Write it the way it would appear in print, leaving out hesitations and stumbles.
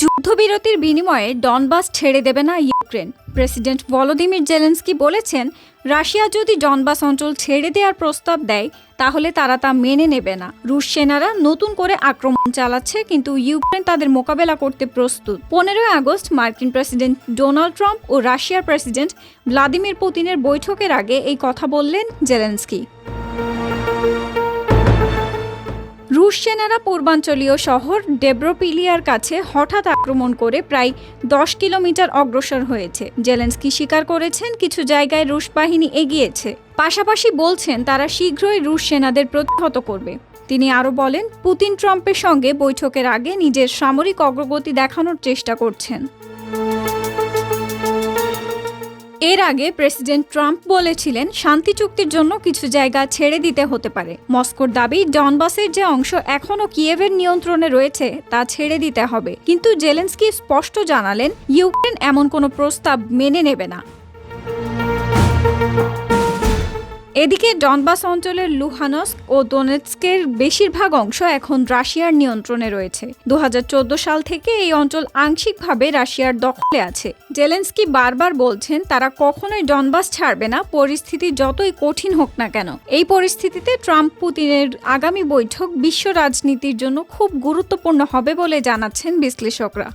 যুদ্ধবিরতির বিনিময়ে ডনবাস ছেড়ে দেবে না ইউক্রেন। প্রেসিডেন্ট ভলোদিমির জেলেনস্কি বলেছেন, রাশিয়া যদি ডনবাস অঞ্চল ছেড়ে দেওয়ার প্রস্তাব দেয় তাহলে তারা তা মেনে নেবে না। রুশ সেনারা নতুন করে আক্রমণ চালাচ্ছে, কিন্তু ইউক্রেন তাদের মোকাবেলা করতে প্রস্তুত। 15 আগস্ট মার্কিন প্রেসিডেন্ট ডোনাল্ড ট্রাম্প ও রাশিয়ার প্রেসিডেন্ট ভ্লাদিমির পুতিনের বৈঠকের আগে এই কথা বললেন জেলেনস্কি। রুশ সেনারা পূর্বাঞ্চলীয় শহর ডেব্রোপিলিয়ার কাছে হঠাৎ আক্রমণ করে প্রায় 10 কিলোমিটার অগ্রসর হয়েছে। জেলেনস্কি স্বীকার করেছেন, কিছু জায়গায় রুশ বাহিনী এগিয়েছে, পাশাপাশি বলছেন তারা শীঘ্রই রুশ সেনাদের প্রতিহত করবে। তিনি আরও বলেন, পুতিন ট্রাম্পের সঙ্গে বৈঠকের আগে নিজের সামরিক অগ্রগতি দেখানোর চেষ্টা করছেন। এর আগে প্রেসিডেন্ট ট্রাম্প বলেছিলেন, শান্তি চুক্তির জন্য কিছু জায়গা ছেড়ে দিতে হতে পারে। মস্কোর দাবি, ডনবাসের যে অংশ এখনও কিয়েভের নিয়ন্ত্রণে রয়েছে তা ছেড়ে দিতে হবে। কিন্তু জেলেনস্কি স্পষ্ট জানালেন, ইউক্রেন এমন কোনো প্রস্তাব মেনে নেবে না। এদিকে ডনবাস অঞ্চলের লুহানস্ক ও দোনেৎস্কের বেশিরভাগ অংশ এখন রাশিয়ার নিয়ন্ত্রণে রয়েছে। 2014 সাল থেকে এই অঞ্চল আংশিকভাবে রাশিয়ার দখলে আছে। জেলেনস্কি বারবার বলছেন, তারা কখনোই ডনবাস ছাড়বে না, পরিস্থিতি যতই কঠিন হোক না কেন। এই পরিস্থিতিতে ট্রাম্প পুতিনের আগামী বৈঠক বিশ্ব রাজনীতির জন্য খুব গুরুত্বপূর্ণ হবে বলে জানাচ্ছেন বিশ্লেষকরা।